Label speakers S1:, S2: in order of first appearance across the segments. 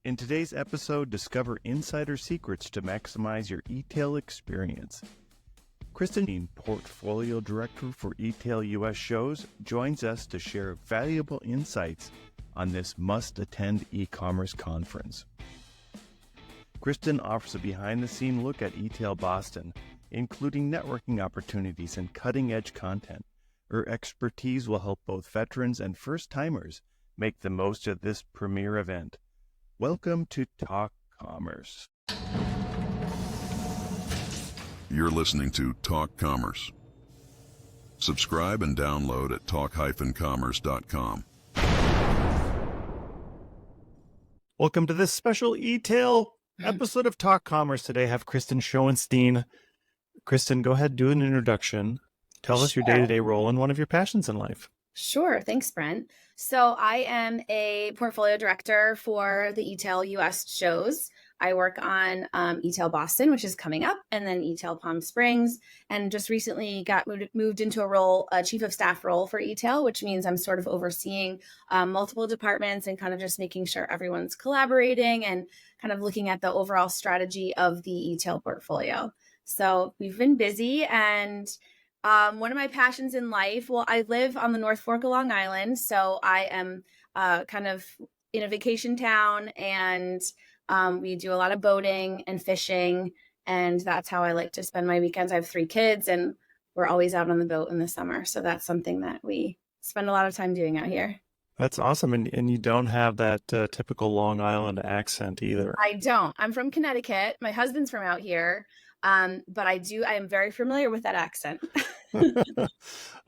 S1: In today's episode, discover insider secrets to maximize your eTail experience. Kristen, Portfolio Director for eTail US Shows, joins us to share valuable insights on this must-attend e-commerce conference. Kristen offers a behind-the-scenes look at eTail Boston, including networking opportunities and cutting-edge content. Her expertise will help both veterans and first-timers make the most of this premier event. Welcome to Talk Commerce.
S2: You're listening to Talk Commerce. Subscribe and download at talk-commerce.com.
S1: Welcome to this special eTail episode of Talk Commerce. Today I have Kristen Schoenstein. Kristen, go ahead, do an introduction. Tell us your day-to-day role and one of your passions in life.
S3: Sure. Thanks, Brent. So I am a portfolio director for the eTail US shows. I work on eTail Boston, which is coming up, and then eTail Palm Springs, and just recently got moved into a chief of staff role for eTail, which means I'm sort of overseeing multiple departments and kind of just making sure everyone's collaborating and kind of looking at the overall strategy of the eTail portfolio. So we've been busy, and one of my passions in life, well, I live on the North Fork of Long Island, so I am kind of in a vacation town, and we do a lot of boating and fishing, and that's how I like to spend my weekends. I have 3 kids, and we're always out on the boat in the summer, so that's something that we spend a lot of time doing out here.
S1: That's awesome, and you don't have that typical Long Island accent either.
S3: I don't. I'm from Connecticut. My husband's from out here. But I am very familiar with that accent.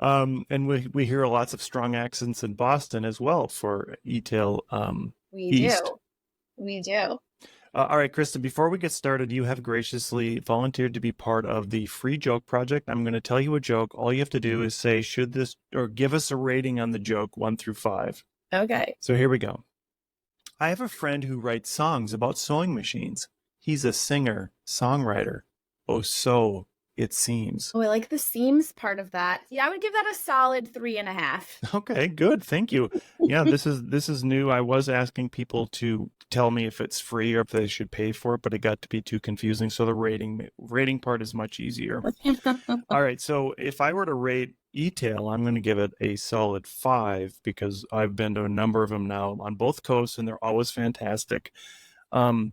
S1: And we hear lots of strong accents in Boston as well for eTail East.
S3: We do.
S1: All right, Kristen, before we get started, you have graciously volunteered to be part of the free joke project. I'm going to tell you a joke. All you have to do is say, should this, or give us a rating on the joke 1 through 5.
S3: Okay.
S1: So here we go. I have a friend who writes songs about sewing machines. He's a singer, songwriter. Oh, so it seems.
S3: Oh, I like the seams part of that. Yeah, I would give that a solid 3.5.
S1: Okay, good. Thank you. Yeah, this is new. I was asking people to tell me if it's free or if they should pay for it, but it got to be too confusing. So the rating part is much easier. All right. So if I were to rate eTail, I'm going to give it a solid 5 because I've been to a number of them now on both coasts, and they're always fantastic. So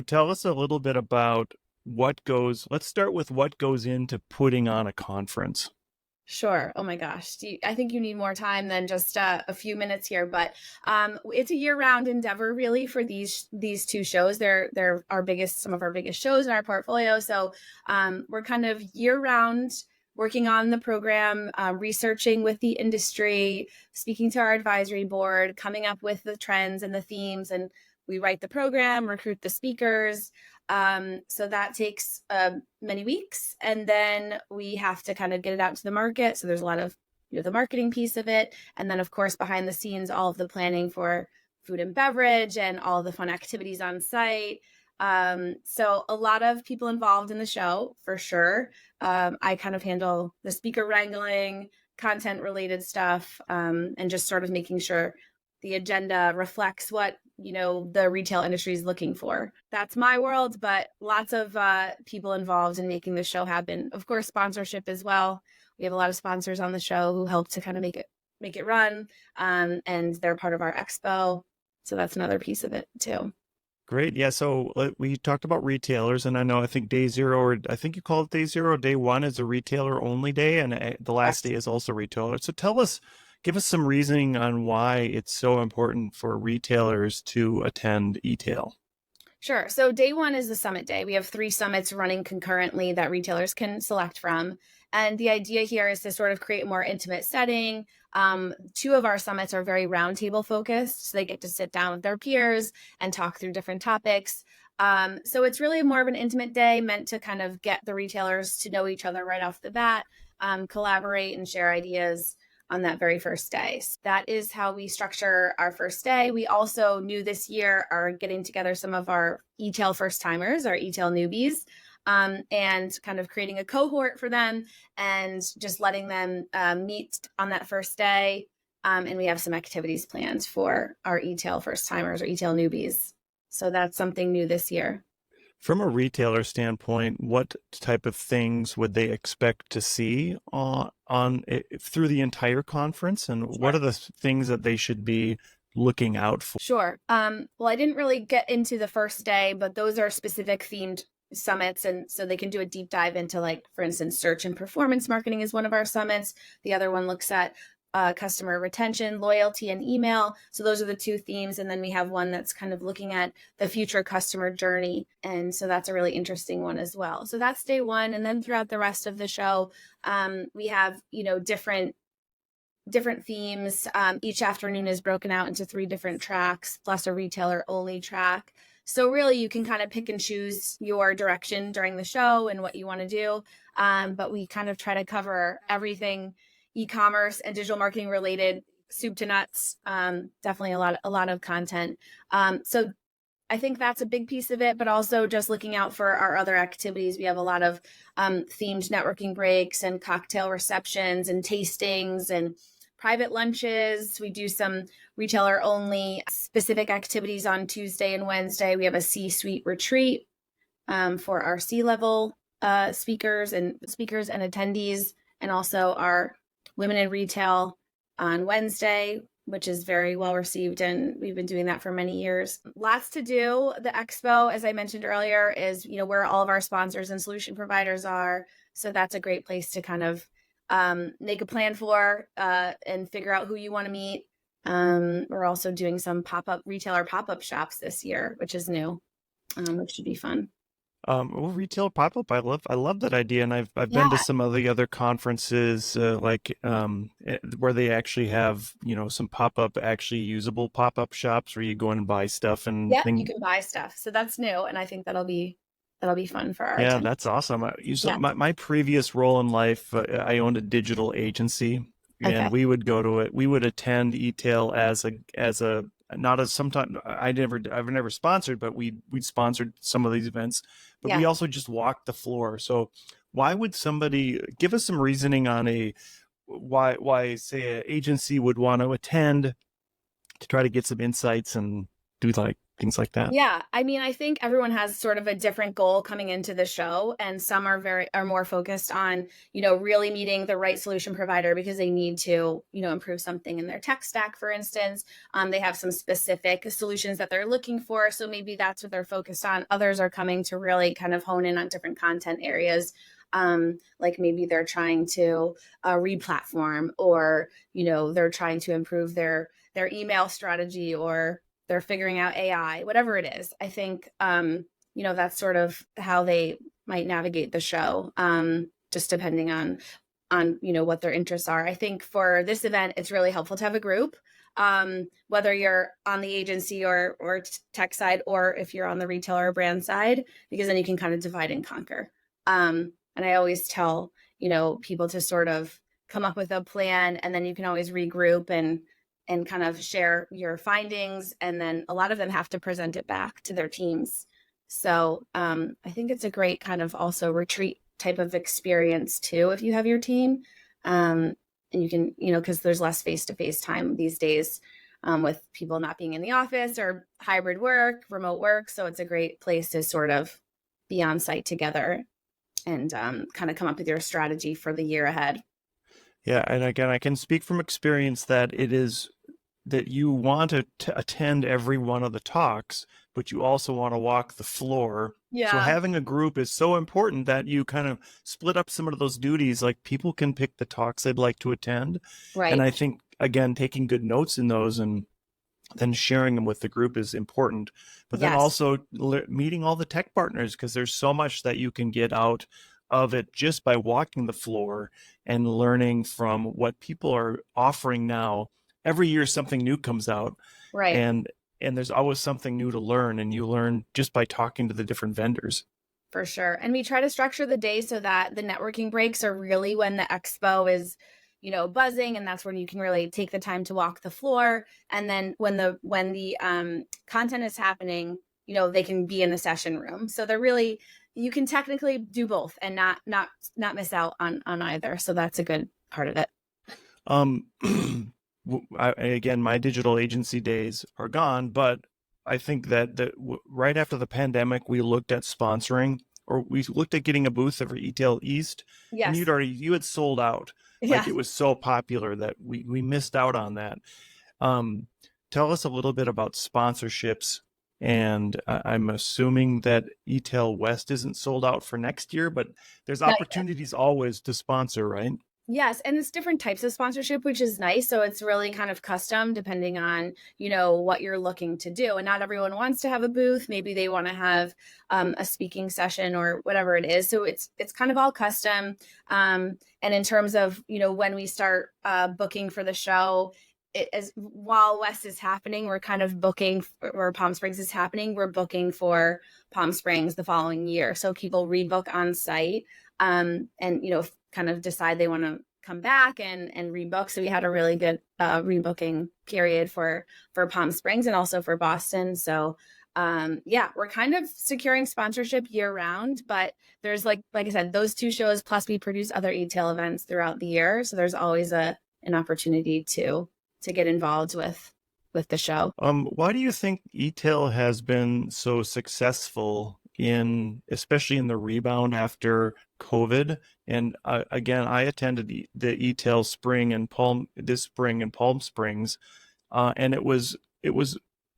S1: tell us a little bit about let's start with what goes into putting on a conference.
S3: Sure. Oh my gosh. I think you need more time than just a few minutes here, but it's a year-round endeavor really for these 2 shows. They're some of our biggest shows in our portfolio. So we're kind of year-round working on the program, researching with the industry, speaking to our advisory board, coming up with the trends and the themes, and we write the program, recruit the speakers. So that takes many weeks, and then we have to kind of get it out to the market. So there's a lot of the marketing piece of it, and then of course behind the scenes, all of the planning for food and beverage and all of the fun activities on site. So a lot of people involved in the show for sure. I kind of handle the speaker wrangling, content related stuff, and just sort of making sure the agenda reflects what the retail industry is looking for. That's my world, but lots of people involved in making the show happen. Of course, sponsorship as well. We have a lot of sponsors on the show who help to kind of make it run, and they're part of our expo. So that's another piece of it too.
S1: Great. Yeah. So we talked about retailers, and I think day 0, or I think you call it day 0, day 1 is a retailer only day, and the last day is also retailer. So give us some reasoning on why it's so important for retailers to attend eTail.
S3: Sure. So day 1 is the summit day. We have 3 summits running concurrently that retailers can select from. And the idea here is to sort of create a more intimate setting. 2 of our summits are very roundtable focused. So they get to sit down with their peers and talk through different topics. So it's really more of an intimate day meant to kind of get the retailers to know each other right off the bat, collaborate and share ideas on that very first day. So that is how we structure our first day. We also new this year are getting together some of our eTail first timers, our eTail newbies, and kind of creating a cohort for them and just letting them meet on that first day. And we have some activities planned for our eTail first timers or eTail newbies. So that's something new this year.
S1: From a retailer standpoint, what type of things would they expect to see through the entire conference, and what are the things that they should be looking out for?
S3: Sure. Well, I didn't really get into the first day, but those are specific themed summits. And so they can do a deep dive into, like, for instance, search and performance marketing is one of our summits. The other one looks at customer retention, loyalty, and email. So those are the two themes. And then we have one that's kind of looking at the future customer journey. And so that's a really interesting one as well. So that's day one. And then throughout the rest of the show, we have, different themes. Each afternoon is broken out into 3 different tracks, plus a retailer only track. So really you can kind of pick and choose your direction during the show and what you want to do. But we kind of try to cover everything e-commerce and digital marketing related, soup to nuts. Definitely a lot of content. So I think that's a big piece of it, but also just looking out for our other activities. We have a lot of themed networking breaks and cocktail receptions and tastings and private lunches. We do some retailer only specific activities on Tuesday and Wednesday. We have a C-suite retreat for our C-level speakers and attendees, and also our Women in Retail on Wednesday, which is very well received, and we've been doing that for many years. Lots to do. The expo, as I mentioned earlier, is where all of our sponsors and solution providers are. So that's a great place to kind of make a plan for and figure out who you want to meet. We're also doing some retailer pop-up shops this year, which is new, which should be fun.
S1: Well, retail pop-up, I love that idea, and I've been to some of the other conferences where they actually have some pop-up, actually usable pop-up shops where you go in and buy stuff and
S3: you can buy stuff. So that's new, and I think that'll be fun for our
S1: yeah, that's awesome. My previous role in life, I owned a digital agency, and we would go to it. We would attend eTail as a not as sometimes I've never sponsored, but we sponsored some of these events. But we also just walked the floor. So why would somebody give us some reasoning on why say an agency would want to attend to try to get some insights and do things like that?
S3: Yeah. I mean, I think everyone has sort of a different goal coming into the show, and some are more focused on, really meeting the right solution provider because they need to, improve something in their tech stack, for instance. They have some specific solutions that they're looking for. So maybe that's what they're focused on. Others are coming to really kind of hone in on different content areas. Like maybe they're trying to re-platform, or, they're trying to improve their email strategy, or they're figuring out AI, whatever it is. I think, that's sort of how they might navigate the show, just depending on, what their interests are. I think for this event, it's really helpful to have a group, whether you're on the agency or tech side, or if you're on the retailer or brand side, because then you can kind of divide and conquer. And I always tell, people to sort of come up with a plan, and then you can always regroup and kind of share your findings. And then a lot of them have to present it back to their teams. So I think it's a great kind of also retreat type of experience too, if you have your team. And you can, because there's less face-to-face time these days with people not being in the office, or hybrid work, remote work. So it's a great place to sort of be on site together and kind of come up with your strategy for the year ahead.
S1: Yeah. And again, I can speak from experience that it is that you want to attend every one of the talks, but you also want to walk the floor.
S3: Yeah.
S1: So having a group is so important that you kind of split up some of those duties. Like, people can pick the talks they'd like to attend.
S3: Right.
S1: And I think, again, taking good notes in those and then sharing them with the group is important. But then also meeting all the tech partners, because there's so much that you can get out of it just by walking the floor and learning from what people are offering now. Every year something new comes out,
S3: right?
S1: And there's always something new to learn, and you learn just by talking to the different vendors.
S3: For sure. And we try to structure the day so that the networking breaks are really when the expo is, buzzing, and that's when you can really take the time to walk the floor. And then when the content is happening, they can be in the session room. So they're really, you can technically do both and not miss out on either. So that's a good part of it.
S1: Again, my digital agency days are gone, but I think that right after the pandemic, we looked at sponsoring, or we looked at getting a booth for eTail East, and
S3: Yes.
S1: you had sold out. Like
S3: Yeah.
S1: it was so popular that we missed out on that. Um, Tell us a little bit about sponsorships. And I'm assuming that eTail West isn't sold out for next year, but there's
S3: Not
S1: opportunities always to sponsor, right?
S3: Yes, and it's different types of sponsorship, which is nice. So it's really kind of custom depending on, what you're looking to do. And not everyone wants to have a booth. Maybe they want to have a speaking session or whatever it is. So it's kind of all custom. And in terms of, when we start booking for the show, it is while West is happening, we're kind of booking, or Palm Springs is happening, we're booking for Palm Springs the following year. So people rebook on site, and kind of decide they want to come back and rebook. So we had a really good rebooking period for Palm Springs and also for Boston. So yeah, we're kind of securing sponsorship year round, but there's like I said, those two shows, plus we produce other eTail events throughout the year. So there's always an opportunity to get involved with the show.
S1: Why do you think eTail has been so successful especially in the rebound after COVID? And again, I attended the eTail this spring in Palm Springs, and it was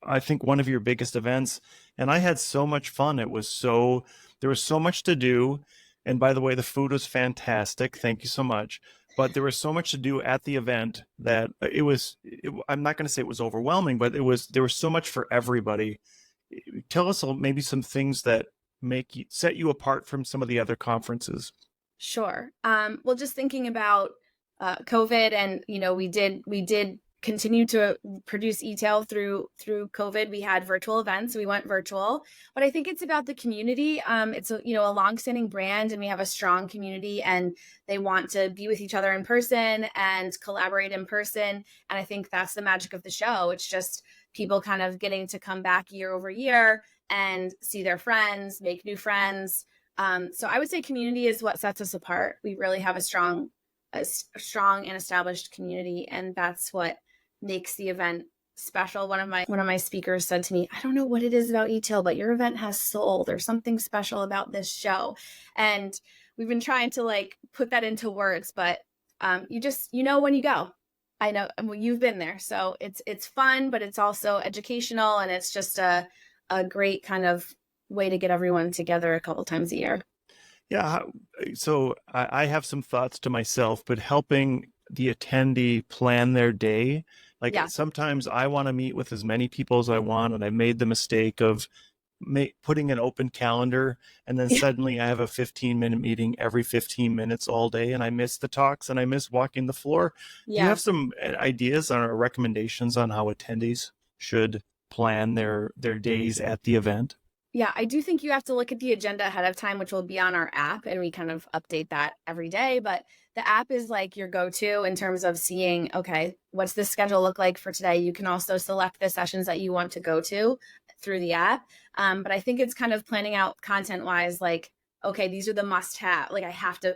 S1: I think one of your biggest events, and I had so much fun. There was so much to do, and by the way, the food was fantastic. Thank you so much. But there was so much to do at the event that I'm not going to say it was overwhelming, but there was so much for everybody. Tell us maybe some things that set you apart from some of the other conferences.
S3: Sure. Well, just thinking about COVID, and we did continue to produce eTail through COVID. We had virtual events, we went virtual, but I think it's about the community. It's a longstanding brand, and we have a strong community, and they want to be with each other in person and collaborate in person. And I think that's the magic of the show. It's just people kind of getting to come back year over year and see their friends, make new friends. So I would say community is what sets us apart. We really have a strong and established community, and that's what makes the event special. One of my speakers said to me, "I don't know what it is about eTail, but your event has soul. There's something special about this show." And we've been trying to put that into words, but you just when you go. I know you've been there, so it's fun, but it's also educational, and it's just a great kind of way to get everyone together a couple times a year.
S1: Yeah, so I have some thoughts to myself, but helping the attendee plan their day.
S3: Yeah.
S1: Sometimes I want to meet with as many people as I want, and I made the mistake of putting an open calendar, and then suddenly I have a 15-minute meeting every 15 minutes all day, and I miss the talks and I miss walking the floor. Do you have some ideas or recommendations on how attendees should plan their days at the event?
S3: Yeah, I do think you have to look at the agenda ahead of time, which will be on our app, and we kind of update that every day. But the app is like your go-to in terms of seeing, okay, what's the schedule look like for today? You can also select the sessions that you want to go to through the app. But I think it's kind of planning out content-wise, okay, these are the must-have,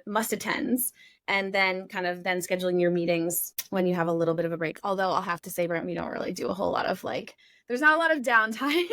S3: must attends, and then then scheduling your meetings when you have a little bit of a break. Although I'll have to say, Brent, we don't really do a whole lot of there's not a lot of downtime.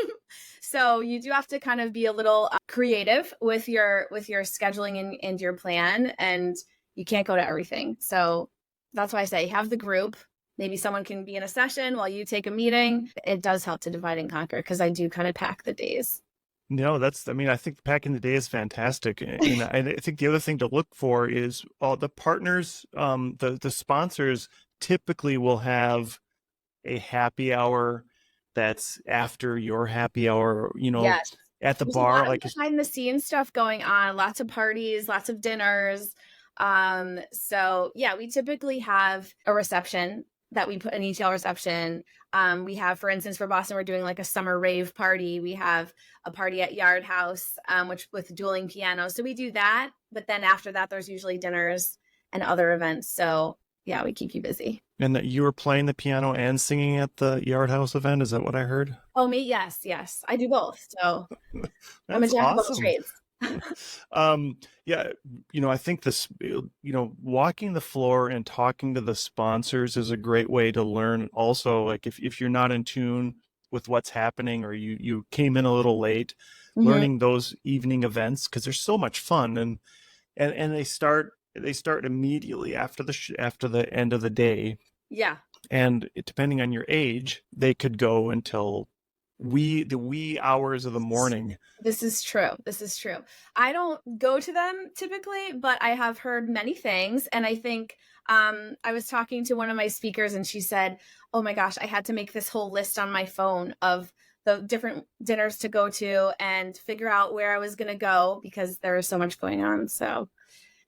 S3: So you do have to kind of be a little creative with your scheduling and your plan, and you can't go to everything. So that's why I say have the group. Maybe someone can be in a session while you take a meeting. It does help to divide and conquer, because I do kind of pack the days.
S1: No, I think packing the day is fantastic. And I think the other thing to look for is all the partners, the sponsors typically will have a happy hour that's after your happy hour,
S3: Yes.
S1: at the
S3: There's
S1: bar.
S3: a lot of behind the scenes stuff going on, lots of parties, lots of dinners. So yeah, we typically have a reception that we put an eTail reception. We have, for instance, for Boston, we're doing a summer rave party. We have a party at Yard House, which with dueling pianos. So we do that. But then after that, there's usually dinners and other events. So yeah, we keep you busy.
S1: And that you were playing the piano and singing at the Yard House event. Is that what I heard?
S3: Oh, me? Yes. I do both. So I'm a jack of all trades.
S1: Yeah, I think this, walking the floor and talking to the sponsors is a great way to learn. Also, if you're not in tune with what's happening, or you came in a little late,
S3: Mhm.
S1: learning those evening events because they're so much fun, and they start immediately after after the end of the day,
S3: Yeah.
S1: and depending on your age, they could go until the wee hours of the morning.
S3: This is true. This is true. I don't go to them typically, but I have heard many things. And I think I was talking to one of my speakers and she said, oh my gosh, I had to make this whole list on my phone of the different dinners to go to and figure out where I was going to go because there was so much going on. So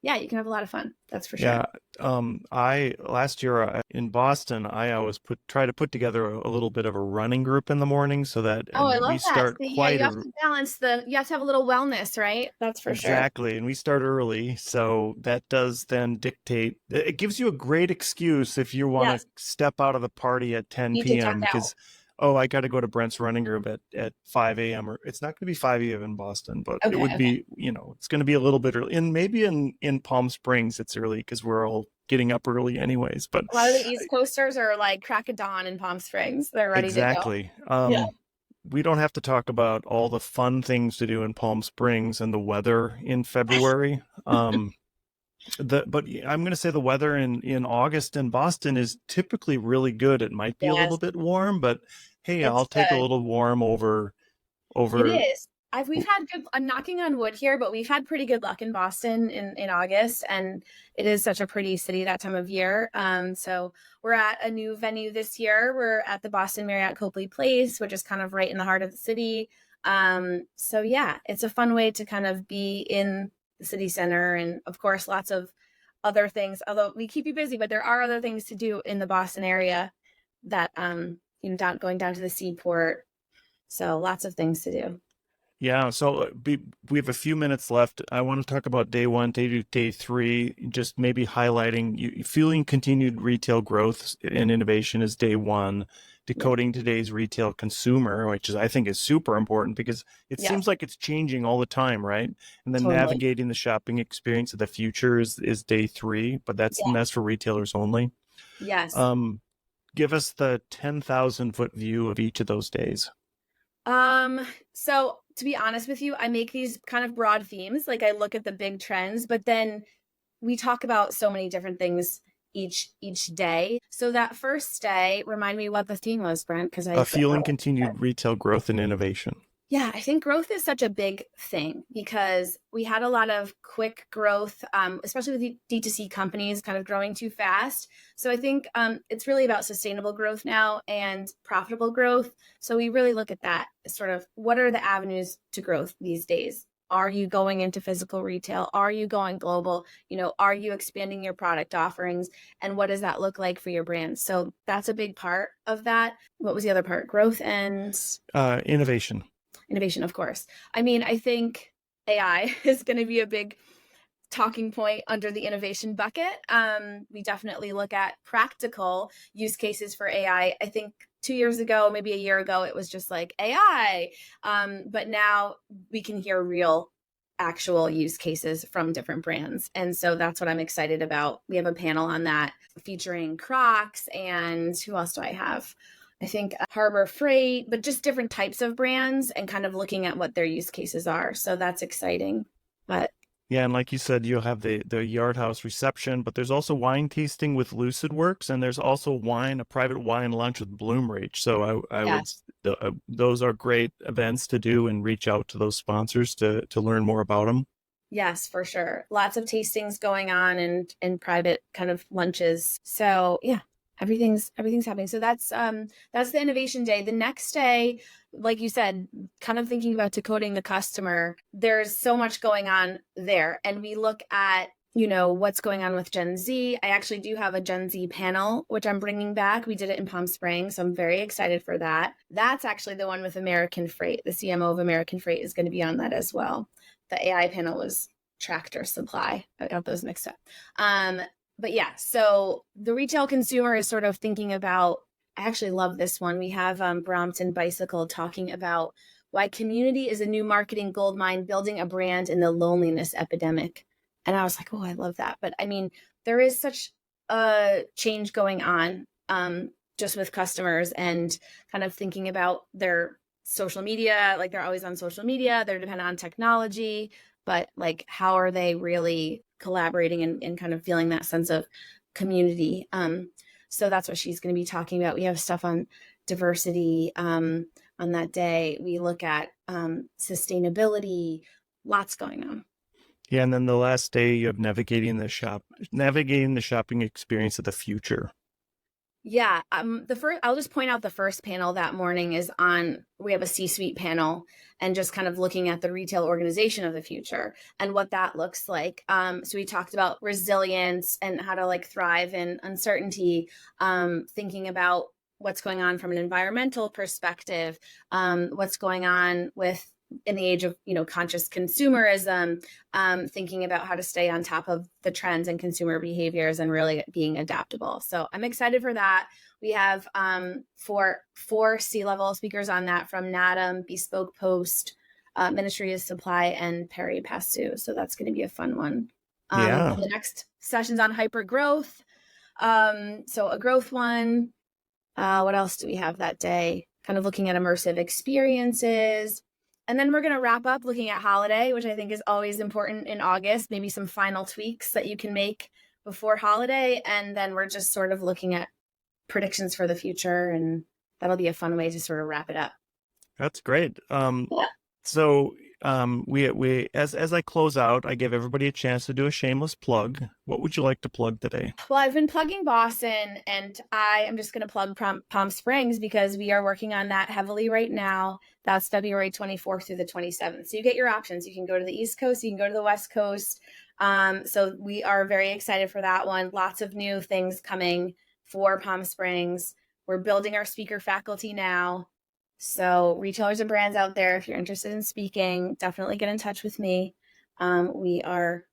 S3: yeah, you can have a lot of fun. That's for sure.
S1: Yeah, I last year in Boston, I always try to put together a little bit of a running group in the morning so that,
S3: Oh, I
S1: and we
S3: love that.
S1: start
S3: See, yeah,
S1: quite
S3: you have
S1: a
S3: to balance you have to have a little wellness, right? That's for sure.
S1: exactly, and we start early, so that does then dictate. It gives you a great excuse if you want to
S3: Yes.
S1: step out of the party at
S3: Need to
S1: 10
S3: duck
S1: p.m.
S3: out.
S1: because, oh, I got to go to Brent's running group at 5 a.m. or it's not going to be 5 a.m. in Boston, but it
S3: Okay.
S1: would
S3: Okay.
S1: be, it's going to be a little bit early. And maybe in Palm Springs it's early because we're all getting up early anyways. But
S3: A lot of the East Coasters are like crack of dawn in Palm Springs. They're ready to go.
S1: exactly.
S3: Yeah.
S1: We don't have to talk about all the fun things to do in Palm Springs and the weather in February. But I'm going to say the weather in August in Boston is typically really good. It might be a little
S3: Yes,
S1: bit warm, but hey,
S3: it's
S1: I'll take a
S3: good.
S1: little warm
S3: It
S1: over.
S3: is. We've had good, I'm knocking on wood here, but we've had pretty good luck in Boston in August, and it is such a pretty city that time of year. So we're at a new venue this year. We're at the Boston Marriott Copley Place, which is kind of right in the heart of the city. So yeah, it's a fun way to kind of be in the city center, and of course, lots of other things. Although we keep you busy, but there are other things to do in the Boston area that going down to the seaport. So lots of things to do.
S1: Yeah, so we have a few minutes left. I want to talk about day one, day two, day three, just maybe highlighting fueling continued retail growth and innovation is day one.
S3: Yeah.
S1: Decoding today's retail consumer, which I think is super important because it
S3: Yeah,
S1: seems like it's changing all the time, right? And then
S3: totally.
S1: navigating the shopping experience of the future is day three, but
S3: Yeah.
S1: that's for retailers only.
S3: Yes.
S1: Um, Give us the 10,000-foot view of each of those days.
S3: So to be honest with you, I make these kind of broad themes. Like I look at the big trends, but then we talk about so many different things each day. So that first day, remind me what the theme was, Brent, because I
S1: Fueling
S3: forgot.
S1: continued retail growth and innovation.
S3: Yeah, I think growth is such a big thing because we had a lot of quick growth, especially with D2C companies kind of growing too fast. So I think it's really about sustainable growth now and profitable growth. So we really look at that sort of what are the avenues to growth these days? Are you going into physical retail? Are you going global? Are you expanding your product offerings? And what does that look like for your brand? So that's a big part of that. What was the other part? Growth and
S1: Innovation.
S3: innovation, of course. I mean, I think AI is going to be a big talking point under the innovation bucket. We definitely look at practical use cases for AI. I think 2 years ago, maybe a year ago, it was just like AI. But now we can hear real actual use cases from different brands. And so that's what I'm excited about. We have a panel on that featuring Crocs and who else do I have? I think Harbor Freight, but just different types of brands and kind of looking at what their use cases are. So that's exciting. But
S1: Yeah, and like you said, you'll have the Yard House reception, but there's also wine tasting with Lucid Works, and there's also a private wine lunch with Bloomreach. So I would,
S3: yes,
S1: those are great events to do and reach out to those sponsors to learn more about them.
S3: yes, for sure. Lots of tastings going on and private kind of lunches. So yeah, everything's happening. So that's the innovation day. The next day, like you said, kind of thinking about decoding the customer, there's so much going on there. And we look at what's going on with Gen Z. I actually do have a Gen Z panel, which I'm bringing back. We did it in Palm Springs, so I'm very excited for that. That's actually the one with American Freight. The CMO of American Freight is going to be on that as well. The AI panel was Tractor Supply. I got those mixed up. But yeah, so the retail consumer is sort of thinking about, I actually love this one. We have Brompton Bicycle talking about why community is a new marketing goldmine, building a brand in the loneliness epidemic. And I was like, oh, I love that. But I mean, there is such a change going on. just with customers and kind of thinking about their social media. Like they're always on social media, they're dependent on technology, but like how are they really collaborating and kind of feeling that sense of community? So that's what she's going to be talking about. We have stuff on diversity on that day. We look at sustainability, lots going on.
S1: Yeah, and then the last day you have navigating the shopping experience of the future.
S3: Yeah, I'll just point out the first panel that morning is on, we have a C-suite panel and just kind of looking at the retail organization of the future and what that looks like. So we talked about resilience and how to like thrive in uncertainty, thinking about what's going on from an environmental perspective, what's going on with in the age of, conscious consumerism, thinking about how to stay on top of the trends and consumer behaviors and really being adaptable. So I'm excited for that. We have four C-level speakers on that from NADAM, Bespoke Post, Ministry of Supply, and Peri Passu. So that's going to be a fun one.
S1: Yeah.
S3: The next session's on hyper growth. So a growth one. What else do we have that day? Kind of looking at immersive experiences. And then we're going to wrap up looking at holiday, which I think is always important in August, maybe some final tweaks that you can make before holiday. And then we're just sort of looking at predictions for the future. And that'll be a fun way to sort of wrap it up.
S1: That's great. So we as I close out, I give everybody a chance to do a shameless plug. What would you like to plug today?
S3: Well, I've been plugging Boston, and I am just going to plug Palm Springs because we are working on that heavily right now. That's February 24th through the 27th. So you get your options. You can go to the East Coast, you can go to the West Coast. So we are very excited for that one. Lots of new things coming for Palm Springs. We're building our speaker faculty now. So retailers and brands out there, if you're interested in speaking, definitely get in touch with me. We are,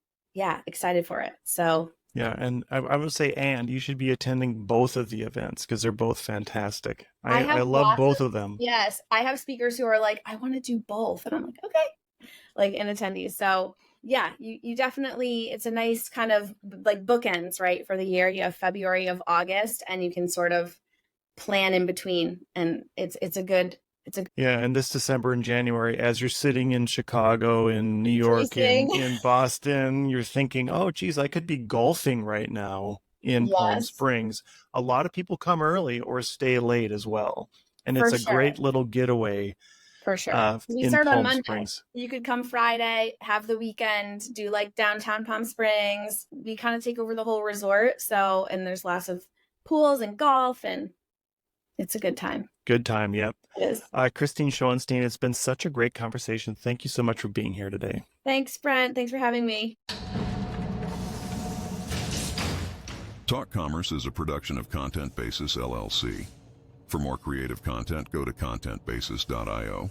S3: excited for it. So
S1: yeah, and I would say, and you should be attending both of the events because they're both fantastic. I love both of them.
S3: Yes, I have speakers who are like, I want to do both, and I'm like, okay, like in attendees. So yeah, you definitely, it's a nice kind of like bookends, right, for the year. You have February of August, and you can sort of plan in between, and it's a good.
S1: Yeah, and this December and January, as you're sitting in Chicago, in New York, in Boston, you're thinking, oh, geez, I could be golfing right now in Palm Springs. A lot of people come early or stay late as well. And it's a great little getaway.
S3: For sure. We start on Monday. You could come Friday, have the weekend, do like downtown Palm Springs. We kind of take over the whole resort. So, and there's lots of pools and golf, and it's a good time.
S1: Good time, yep.
S3: It is.
S1: Christine Schoenstein, it's been such a great conversation. Thank you so much for being here today.
S3: Thanks, Brent. Thanks for having me.
S2: Talk Commerce is a production of Content Basis, LLC. For more creative content, go to contentbasis.io.